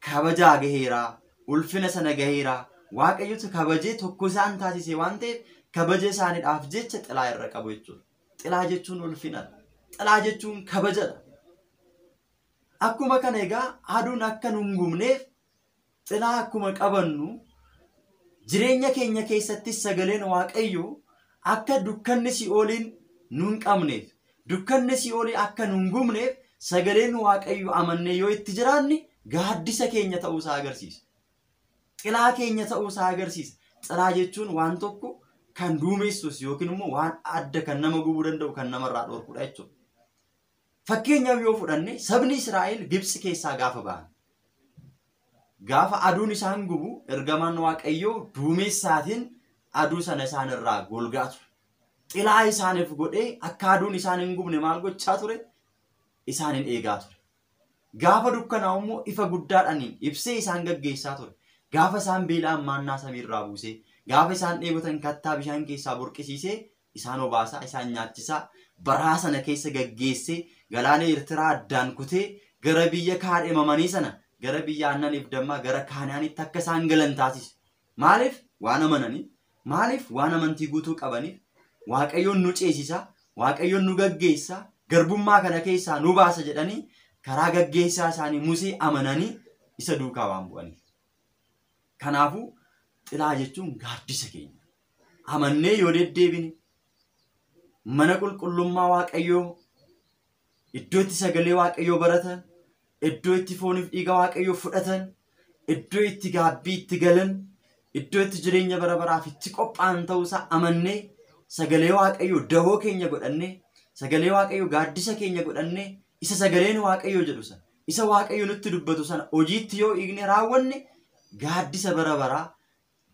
kabajaa gaheera ulfina sana gaheera waaqayyotu kabajee tokko isaan taasise waan ta'eef kabaja isaaniidhaaf jecha xilaa irra qabu jechuudha. Xilaa jechuun ulfinadha. Xilaa jechuun kabajadha. Akkuma kana egaa aduun akka nu hin gubneef xilaa akkuma qabannu jireenya keenya keessatti sagaleen waaqayyoo akka dukkanni si'ooliin nu hin qabneef dukkanni si'oolii akka nu hin gubneef sagaleen waaqayyoo amannee yoo itti jiraanne gaaddisa keenya ta'uusaa agarsiisa. Xilaa keenya ta'uusaa agarsiisa. Xilaa jechuun waan tokko kan duumessus yookiin immoo waan adda kan nama gubuu danda'u kan namarraa dhorkudha jechuudha. Fakkeenyaaf yoo fudhanne sabni Israa'el Gibxi keessaa gaafa ba'an gaafa aduun isaan gubu ergamaan waaqayyoo duumessaatiin aduu sana isaan irraa golgaa ture. Xilaa isaaniif godhee akka aduun isaan hin gubne maal gochaa ture? Isaanin eegaa ture. Gaafa dukkanaa immoo ifa guddaadhaaniin ibsee isaan gaggeessaa ture. Gaafa isaan beela'an maannaa samiirraa buusee gaafa isaan dheebotan kattaa bishaan keessaa burqisiisee isaan obaasaa isaan nyaachisaa baraa sana keessa gaggeessee galaana Eertiraa addaan kutee gara biyya kaadhimamanii sana gara biyya aannaniif dammaa gara Kaanaanitti akka isaan galan taasise. Maaliif? Waan amananii. Maaliif? Waan amantii guutuu qabaniif. Waaqayyoon nu ceesisa, waaqayyoon nu gaggeessa, garbummaa kana keessaa nu baasa jedhanii karaa gaggeessaa isaanii Musee amananii isa duukaa waan bu'aniif. Kanaafuu xilaa jechuun gaaddisa keenya. Amannee yoo deddeebine mana qulqullummaa waaqayyoo iddoo itti sagalee waaqayyoo baratan, iddoo itti fooniif dhiiga waaqayyoo fudhatan, iddoo itti gaabbii itti galan, iddoo itti jireenya bara baraaf itti qophaa'an ta'uusaa amannee sagalee waaqayyoo dahoo keenya godhannee sagalee waaqayyoo gaaddisa keenya godhannee isa sagaleen waaqayyoo jedhu sana isa waaqayyoo nutti dubbatu sana hojiitti yoo hiikne raawwanne gaaddisa bara baraa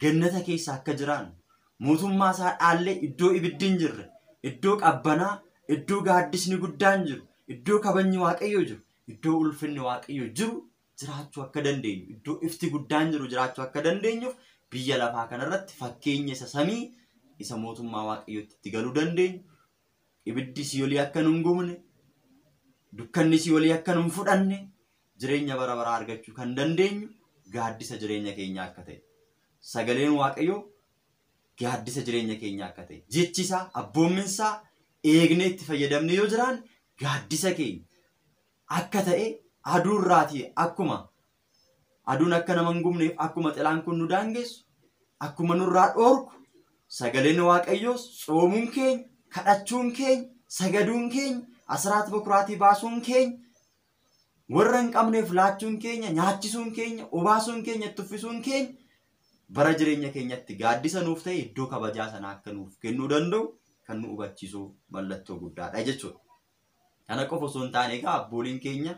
gannata keessa akka jiraannu mootummaa isaa dhaallee iddoo ibiddi hin jirre iddoo qabbanaa iddoo gaaddisni guddaan jiru iddoo kabajni waaqayyoo jiru iddoo ulfinni waaqayyoo jiru jiraachuu akka dandeenyu iddoo ifti guddaan jiru jiraachuu akka dandeenyuuf biyya lafaa kanarratti fakkeenya isa samii isa mootummaa waaqayyootti itti galuu dandeenyu ibiddi si'oolii akka nu hin gubne dukkanni si'oolii akka nu hin fudhanne jireenya bara baraa argachuu kan dandeenyu gaaddisa jireenya keenyaa akka ta'e sagaleen waaqayyoo gaaddisa jireenya keenyaa akka ta'e jechisaa abboomminsaa eegnee itti fayyadamne yoo jiraan gaaddisa keenya akka ta'e aduurraatii akkuma aduun akka nama hin gubneef akkuma xilaan kun nu daangessu akkuma nurraa dhoorku sagaleen waaqayyoos soomuun keenya kadhachuun keenya sagaduun keenya asraat bakuraatii baasuun keenya warra hin qabneef laachuun keenya nyaachisuun keenya obaasuun keenya itti uffisuun keenya bara jireenya keenyatti gaaddisa nuuf ta'e iddoo kabajaa sana akka nuuf kennuu danda'u kan nu hubachiisu mallattoo guddaadha jechuudha. Kana qofa osoo hin taane egaa abbooliin keenya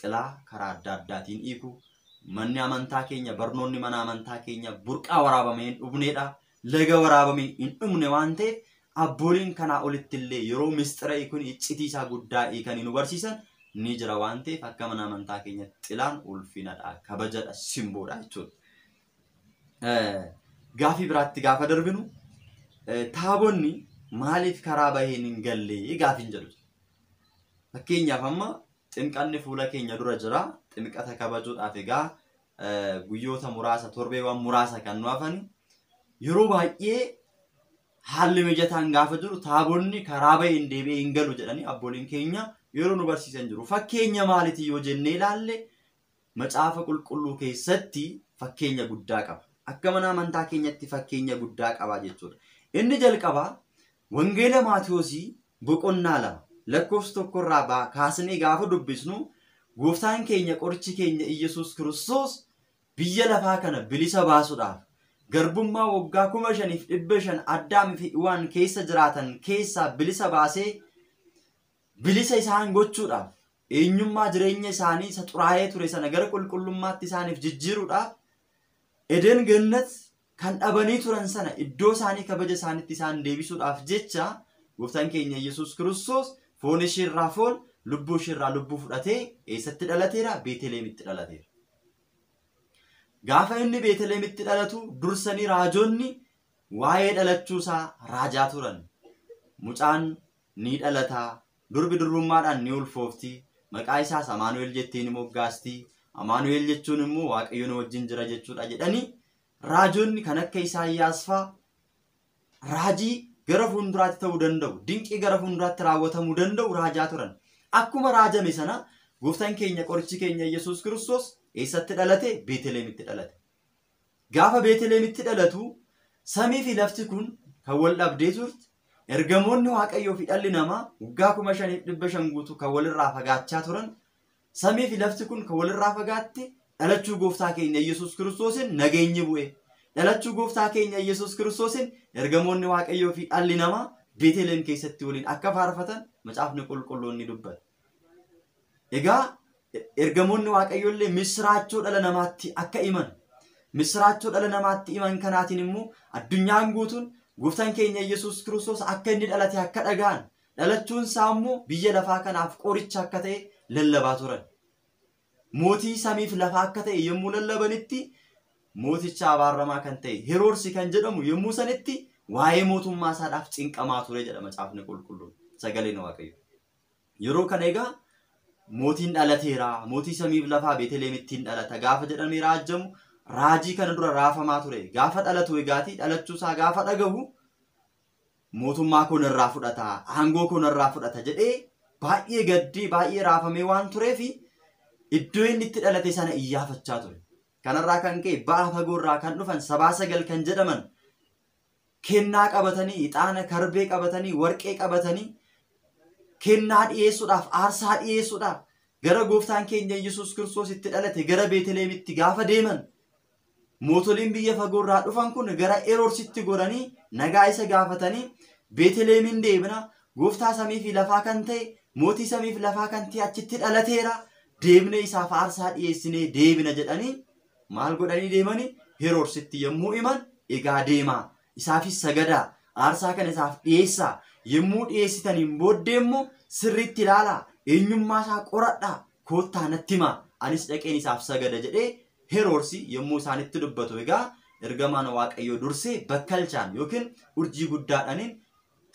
xilaa karaa adda addaatiin hiiku manni amantaa keenya barnoonni mana amantaa keenya burqaa waraabamee hin dhumneedha. Laga waraabamee hin dhumne waan ta'eef abbooliin kanaa olitti illee yeroo mistira kun iccitii isaa guddaa hiikanii nu barsiisan ni jira waan ta'eef akka mana amantaa keenya xilaan ulfinadha kabajadha simboodha jechuudha. gaafii biraatti gaafa darbinu taabonni maaliif karaa baheen hin galle gaafiin jedhu. Fakkeenyaaf amma ximqanni fuula keenya dura jira. Ximqata kabajuudhaaf egaa guyyoota muraasa torbeewwan muraasa kan nu hafan yeroo baay'ee haalli mijataan gaafa jiru taabonni karaa baheen deebi'ee hin galu jedhanii abbootiin keenya yeroo nu barsiisan jiru. Fakkeenya maalitii yoo jennee ilaalle macaafa qulqulluu keessatti fakkeenya guddaa qaba. Akka mana amantaa keenyatti fakkeenya guddaa qaba jechuudha. Inni jalqabaa wangeela Maatiyoosii boqonnaa 2 lakkoofsa 1 irraa kaasnee gaafa dubbisnu gooftaan keenya qorichi keenya Iyyasuus Kiristoos biyya lafaa kana bilisa baasuudhaaf garbummaa waggaa 5,500 Addaam fi Iwaan keessa jiraatan keessaa bilisa baasee bilisa isaan gochuudhaaf eenyummaa jireenya isaanii isa xuraa'ee ture sana gara qulqullummaatti isaaniif jijjiiruudhaaf Eden Gannat kan dhabanii turan sana iddoo isaanii kabaja isaaniitti isaan deebisuudhaaf jecha gooftaan keenya Iyyasuus Kiristoos foon ishee irraa foon lubbuu ishee irraa lubbuu fudhatee eessatti dhalateera? Beetelehemitti dhalateera. Gaafa inni Beetelehemitti dhalatu dursanii raajonni waa'ee dhalachuusaa raajaa turan. Mucaan ni dhalataa, durbi durbummaadhaan ni ulfoofti, maqaa isaas Amaanu'el jettee ni moggaasti. Amaanu'el jechuun immoo Waaqayyoon wajjin jira jechuudha jedhanii raajonni kan akka Isaayyaas fa'aa raajii gara fuulduraatti ta'uu danda'u, dinqii gara fuulduraatti raawwatamuu danda'u raajaa turan. Akkuma raajame sana gooftaan keenya qorichi keenya Iyyasuus Kiristoos eessatti dhalate? Beetelehemitti dhalate. Gaafa Beetelehemitti dhalatu samii fi lafti kun kan wal dhabdee turte. Ergamoonni Waaqayyoo fi dhalli namaa waggaa 5,500 guutuu kan walirraa fagaachaa turan. Samii fi lafti kun kan walirraa fagaatte dhalachuu gooftaa keenya Iyyasuus Kiristoosin nageenyi bu'e. Dhalachuu gooftaa keenya Iyyasuus Kiristoosin ergamoonni Waaqayyoo fi dhalli namaa Beetelehem keessatti waliin akka faarfatan macaafni qulqulluun ni dubbata. Egaa ergamoonni Waaqayyoo illee misraachoo dhala namaatti akka himan, misraachoo dhala namaatti himan kanaatiin immoo addunyaan guutuun gooftaan keenya Iyyasuus Kiristoos akka inni dhalate akka dhaga'an, dhalachuun isaa immoo biyya lafaa kanaaf qoricha akka ta'e lallabaa turan. Mootii samiif lafaa akka ta'e yommuu lallabanitti mooticha abaaramaa kan ta'e Heroodis kan jedhamu yommuu sanitti waa'ee mootummaa isaadhaaf cinqamaa ture jedha macaafni qulqulluun sagaleen Waaqayyo. Yeroo kana egaa mootiin dhalateera, mootii samiif lafaa Beetelehemittiin dhalata gaafa jedhamee raajamu raajii kana dura raafamaa ture. Gaafa dhalatu egaati dhalachuusaa gaafa dhagahu mootummaa kun irraa fudhata, aangoo kun irraa fudhata jedhee baay'ee gaddee baay'ee raafamee waan tureef iddoo inni itti dhalate sana iyyaafachaa ture. Kanarraa kan ka'e ba'a fagoorraa kan dhufan 9 kan jedhaman kennaa qabatanii, ixaana karbee qabatanii, warqee qabatanii kennaa dhiyeessuudhaaf, aarsaa dhiyeessuudhaaf gara gooftaan keenya Iyyasuus Kiristoos itti dhalate gara Beetelehemitti gaafa deeman mootoliin biyya fagoorraa dhufan kun gara Heroodisitti goranii nagaa isa gaafatanii Beetelehemin deebina gooftaa samii fi lafaa kan ta'e mootii samii fi lafaa kan ta'e achitti dhalateera deebine isaaf aarsaa dhiyeessinee deebina jedhanii maal godhanii deemanii Heroodisitti yommuu himan egaa deemaa isaafis sagadaa aarsaa kana isaaf dhiyeessaa yommuu dhiyeessitaniin booddee immoo sirriitti ilaalaa eenyummaa isaa qoradhaa koottaa natti himaa anis dhaqeen isaaf sagada jedhee Heroodis yommuu isaanitti dubbatu egaa ergamaan Waaqayyoo dursee bakkalchaan yookiin urjii guddaadhaaniin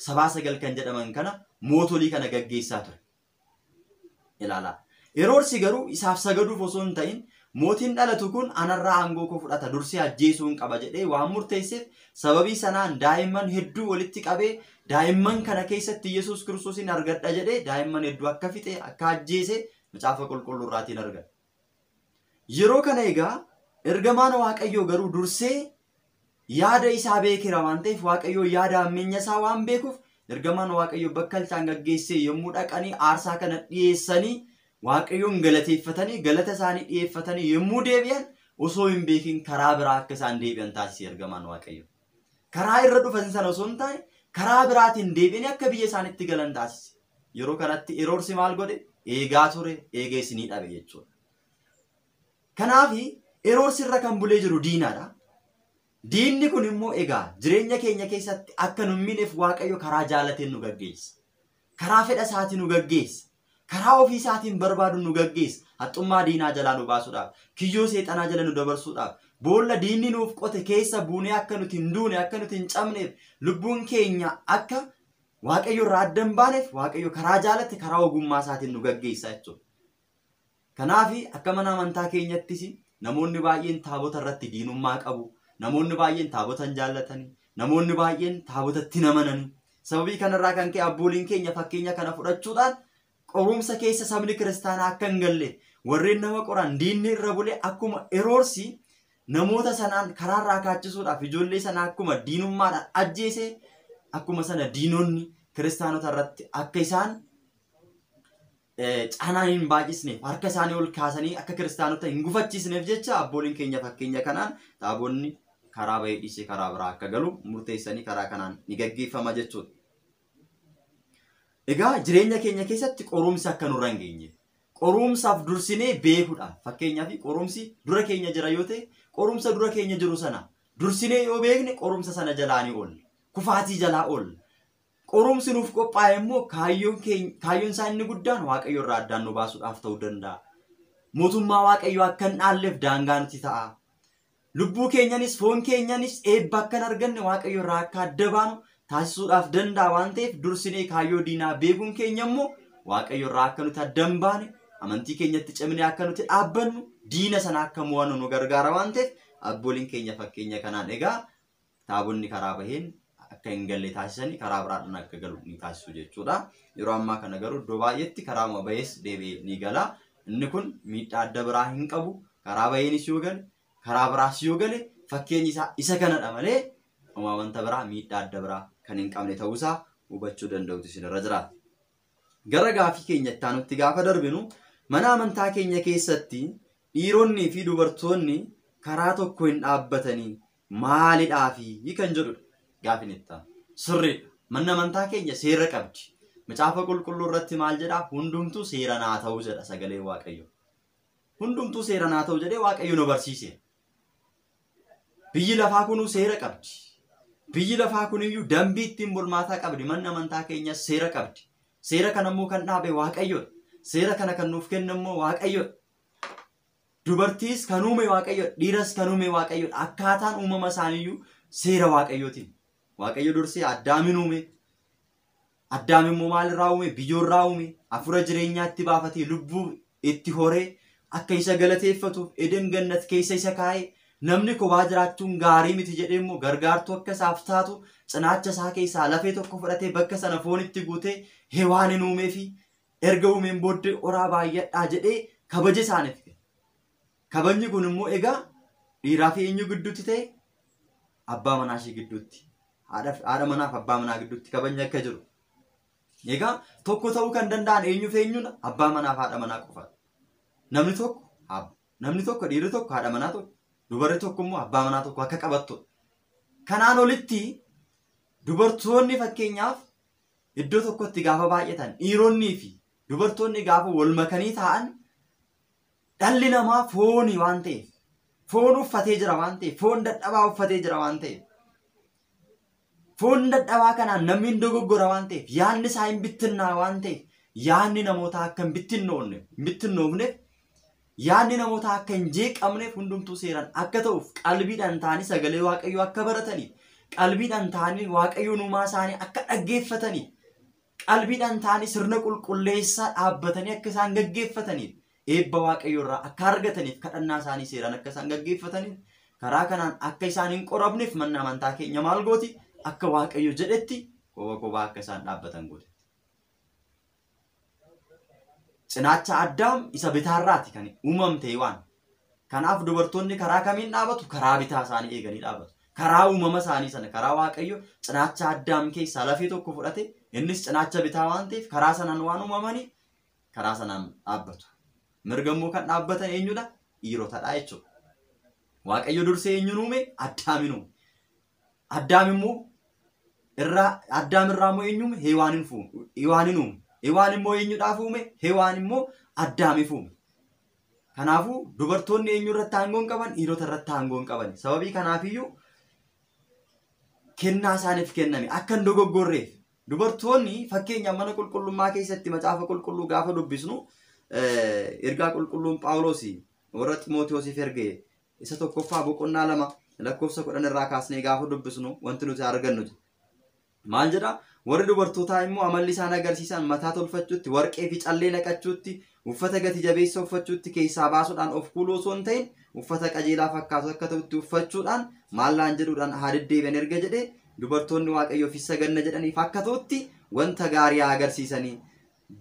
9 kan jedhaman kana mootolii kana gaggeessaa ture. Ilaalaa. Heroodis garuu isaaf sagaduuf osoo hin ta'in mootiin dhalatu kun anarraa aangoo koo fudhata dursee ajjeesuun qaba jedhee waan murteesseef sababii sanaan daa'imman hedduu walitti qabee daa'imman kana keessatti Iyyasuus Kiristoosin argadha jedhee daa'imman hedduu akka fixe akka ajjeese macaafa qulqulluurraatiin argata. Yeroo kana egaa ergamaan Waaqayyoo garuu dursee yaada isaa beekira waan ta'eef Waaqayyoo yaada hammeenya isaa waan beekuuf ergamaan Waaqayyoo bakkalchaan gaggeessee yommuu dhaqanii aarsaa kana dhiyeessanii Waaqayyoon galateeffatanii galata isaanii dhiyeeffatanii yommuu deebi'an osoo hin beekin karaa biraa akka isaan deebi'an taasise ergamaan Waaqayyoo. Karaa irra dhufan sana osoo hin taane karaa biraatiin deebi'anii akka biyya isaanitti galan taasise. Yeroo kanatti Heroodis maal godhe? Eegaa ture, eegee isinii dhabe jechuudha. Kanaaf Heroodis irra kan bulee jiru diinaadha. Diinni kun immoo egaa jireenya keenya keessatti akka nu mineef Waaqayyo karaa jaalateen nu gaggeessa. Karaa fedha isaatiin nu gaggeessa. Karaa ofii isaatiin barbaadu nu gaggeessa. Haxxummaa diinaa jalaa nu baasuudhaaf, kiyyoo seexanaa jala nu dabarsuudhaaf, boolla diinni nuuf qote keessa buunee akka nuti hin duune akka nuti hin cabneef lubbuun keenya akka waaqayyo irraa adda hin baaneef waaqayyo karaa jaalatti karaa ogummaa isaatiin nu gaggeessa jechuudha. Kanaaf akka mana amantaa keenyattis namoonni baay'een taabota irratti diinummaa qabu. Namoonni baay'een taabota hin jaallatanii. Namoonni baay'een taabotatti hin amananii. Sababii kanarraa kan ka'e abbooliin keenya fakkeenya kana fudhachuudhaan qorumsa keessa sabni kiristaanaa akka hin galle warreen nama qoran diinni irra bulee akkuma eroorsi namoota sanaan karaarraa kaachisuudhaaf ijoollee sana akkuma diinummaadhaan ajjeese akkuma sana diinonni kiristaanota irratti akka isaan caanaan hin baay'isneef harka isaanii ol kaasanii akka kiristaanota hin gufachiisneef jecha abbooliin keenya fakkeenya kanaan taabonni karaa bahee dhiisee karaa biraa akka galu murteessanii karaa kanaan ni gaggeeffama jechuudha. Egaa jireenya keenya keessatti qorumsi akka nurra hin geenye qorumsaaf dursinee beekuudha. Fakkeenyaaf qorumsi dura keenya jira yoo ta'e qorumsa dura keenya jiru sana dursinee yoo beekne qorumsa sana jalaa ni oolla. Kufaatii jalaa oolla. Qorumsi nuuf qophaa'e immoo kaayyoon isaa inni guddaan waaqayyo irraa addaan nu baasuudhaaf ta'uu danda'a. Mootummaa waaqayyo akka hin dhaalleef daangaa nuti ta'a. Lubbuu keenyanis foon keenyanis eebba akka hin arganne waaqayyo irraa akka adda baanu taasisuudhaaf danda'a waan ta'eef dursinee kaayyoo diinaa beekuun keenya immoo waaqayyo irraa akka nuti adda hin baane amantii keenyatti cimnee akka nuti dhaabbannu diina sana akka mo'annu nu gargaara waan ta'eef abbooliin keenya fakkeenya kanaan egaa taabonni karaa baheen akka hin galle taasisanii karaa biraadhaan akka galu ni taasisu jechuudha. Yeroo ammaa kana garuu iddoo baay'eetti karaa bahees deebi'ee ni gala. Inni kun miidhaa adda biraa hin qabu. Karaa baheenis yoo gale karaa biraas yoo gale fakkeenyi isaa isa kanadha malee wanta biraa miidhaa adda biraa kan hin qabne ta'uusaa hubachuu danda'utu isinirra jira. Gara gaafii keenya itti aanutti gaafa darbinu mana amantaa keenya keessatti dhiironnii fi dubartoonni karaa tokko hin dhaabbatanii maalidhaafi kan jedhudha. Gaafin itti aanu sirriidha. Manni amantaa keenya seera qabdi. Macaafa qulqulluu irratti maal jedhaa? Hundumtuu seera naa ta'uu jedha sagalee Waaqayyo. Hundumtuu seera naa ta'uu jedhee Waaqayyo nu barsiise. Biyyi lafaa kunuu seera qabdi. Biyyi lafaa kuniyyuu dambii ittiin bulmaataa qabdi. Manni amantaa keenyas seera qabdi. Seera kana immoo kan dhaabe Waaqayyoodha. Seera kana kan nuuf kennu immoo Waaqayyoodha. Dubartiis kan uume Waaqayyoodha. Dhiiras kan uume Waaqayyoodha. Akkaataan uumama isaaniiyyuu seera Waaqayyootiin. Waaqayyo dursee Addaamin uume. Addaam immoo maalirraa uume? Biyyoorraa uume. Hafuura jireenyaa itti baafatee lubbuu itti horee akka isa galateeffatuuf Eden Gannat keessa isa kaa'ee namni kophaa jiraachuun gaarii miti jedhee immoo gargaartuu akka isaaf taatu cinaacha isaa keessaa lafee tokko fudhatee bakka sana foon itti guutee Hewaanin uumee fi erga uumeen booddee horaa baay'adhaa jedhee kabaja isaaniif kenne. Kabajni kun immoo egaa dhiiraa fi eenyu gidduutti ta'e? Abbaa manaa ishee gidduutti. Haadha manaaf abbaa manaa gidduutti kabajni akka jiru. Egaa tokko ta'uu kan danda'an eenyu fi eenyudha? Abbaa manaaf haadha manaa qofaadha. Namni tokko dhiirri tokko haadha manaa tokko dubarri tokko immoo abbaa manaa tokko akka qabattudha. Kanaan olitti dubartoonni fakkeenyaaf iddoo tokkotti gaafa baay'atan dhiironnii fi dubartoonni gaafa wal makanii ta'an dhalli namaa foonii waan ta'eef foon uffatee jira waan ta'eef foon dadhabaa uffatee jira waan ta'eef foon dadhabaa kanaan namni hin dogoggora waan ta'eef yaadni isaa hin bittinnaa waan ta'eef yaadni namootaa akka hin bittinnoofneef yaadni namootaa akka hin jeeqamneef hundumtuu seeraan akka ta'uuf qalbiidhaan ta'anii sagalee Waaqayyoo akka barataniif qalbiidhaan ta'anii Waaqayyoon uumaa isaanii akka dhaggeeffataniif qalbiidhaan ta'anii sirna qulqulleessaa dhaabbatanii akka isaan gaggeeffataniif eebba Waaqayyoo irraa akka argataniif kadhannaa isaanii seeraan akka isaan gaggeeffataniif karaa kanaan akka isaan hin qorabneef manni amantaa keenya maal gooti? Akka Waaqayyo jedhetti kophaa akka isaan dhaabbatan godhe. Cinaacha Addaam isa bitaarraati kan uumamte waan. Kanaaf dubartoonni karaa kamiin dhaabatu? Karaa bitaa isaanii eeganii dhaabatu. Karaa uumama isaanii sana karaa Waaqayyo cinaacha Addaam keessaa lafee tokko fudhate innis cinaacha bitaa waan ta'eef karaa sanaan waan uumamanii karaa sanaan dhaabbatu. Mirga immoo kan dhaabbatan eenyudha? Dhiirotadha jechuudha. Waaqayyo dursee eenyuun uume? Addaamin uume. Addaam immoo Addaam irraa immoo eenyu uume? Hewaanin uume. Hewaan immoo eenyudhaaf uume? Hewaan immoo Addaamiif uume. Kanaafuu dubartoonni eenyu irratti aangoo hin qaban? Dhiirota irratti aangoo hin qaban. Sababii kanaafiyyuu kennaa isaaniif kenname akka hin dogoggorreef. Dubartoonni fakkeenyaaf mana qulqullummaa keessatti macaafa qulqulluu gaafa dubbisnu ergaa qulqulluun Phaawulos warra Ximootiyoosiif erge isa tokkoffaa boqonnaa 2 lakkoofsa 10 irraa kaasnee gaafa dubbisnu wanti nuti argannu maal jedha warri dubartootaa immoo amalli isaan agarsiisan mataa tolfachuutti warqee fi callee naqachuutti uffata gati jabeessa uffachuutti keessaa baasuudhaan of kuuluu osoo hin ta'in uffata qajeelaa fakkaatu akka ta'utti uffachuudhaan maallaan jedhuudhaan haa deddeebi'an erga jedhee dubartoonni waaqayyoof saganna jedhaniif akka ta'utti wanta gaarii agarsiisanii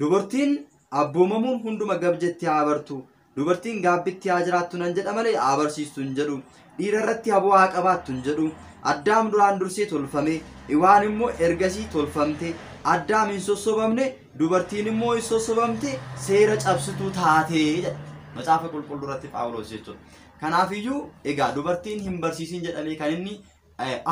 dubartiin abboomamuun hunduma gab jetti haa bartu dubartiin gaabbitti haa jiraattu nan jedha malee haa barsiistu hin jedhu dhiira irratti haboo haa qabaattu hin jedhu addaam duraan dursee tolfame iwaan immoo ergasii tolfamte addaam hin sossobamne dubartiin immoo hin sossobamte seera cabsituu taate jedha macaafa qulqulluu irratti Phaawulos jechuudha. Kanaafiyyuu egaa dubartiin hin barsiisin jedhamee kan inni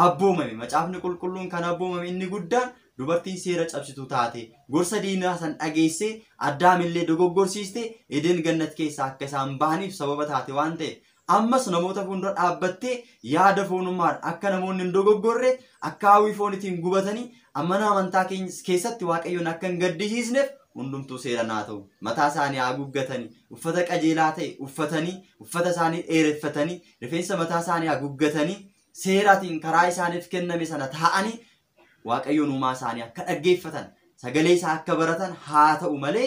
abboomame macaafni qulqulluun kan abboomame inni guddaan dubartiin seera cabsituu taate gorsa diinaa san dhageessee addaamillee dogoggorsiiste Eden gannat keessaa akka isaan bahaniif sababa taate waan ta'eef ammas namoota fuuldura dhaabbattee yaada foonummaan akka namoonni hin dogoggorre akka hawwii foonitiin gubatanii amana amantaa keessatti waaqayyoon akka hin gaddisiisneef hundumtuu seera naa ta'u mataa isaanii haguuggatanii uffata qajeelaa ta'e uffatanii uffata isaanii dheereffatanii rifeensa mataa isaanii haguuggatanii seeraatiin karaa isaaniif kenname sana taa'anii waaqayyoon uumaa isaanii akka dhaggeeffatan sagalee isaa akka baratan haa ta'u malee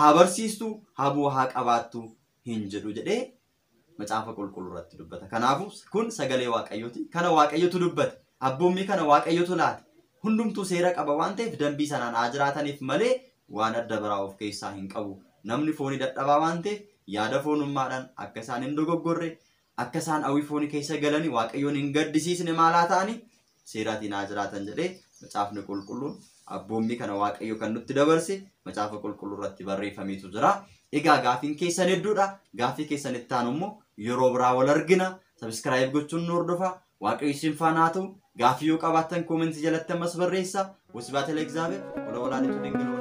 haa barsiistu haboo haa qabaattu hin jedhu jedhee macaafa qulqulluu irratti dubbata. Kanaafuu kun sagalee waaqayyooti. Kana waaqayyotu dubbate. Abboommii kana waaqayyotu laate. Hundumtuu seera qaba waan ta'eef dambii sanaan haa jiraataniif malee waan adda biraa of keessaa hin qabu. Namni foonii dadhabaa waan ta'eef yaada foonummaadhaan akka isaan hin dogoggorre akka isaan hawwii foonii keessa galanii waaqayyoon hin gaddisiisne maalaa ta'anii seeraatiin haa jiraatan jedhee macaafni qulqulluun abboommii kana waaqayyo kan nutti dabarse macaafa qulqulluu irratti barreeffameetu jira. Egaa gaafiin keessan hedduudha. Gaafii keessan itti aanu immoo yeroo biraa wal argina. Subscribe gochuun nu hordofaa. Waaqayyo isin faana haa ta'u. Gaafii yoo qabaattan koomentii jalatti ammas barreessaa. Wasbaata Leegzaabeer wala walaanitu dingaloo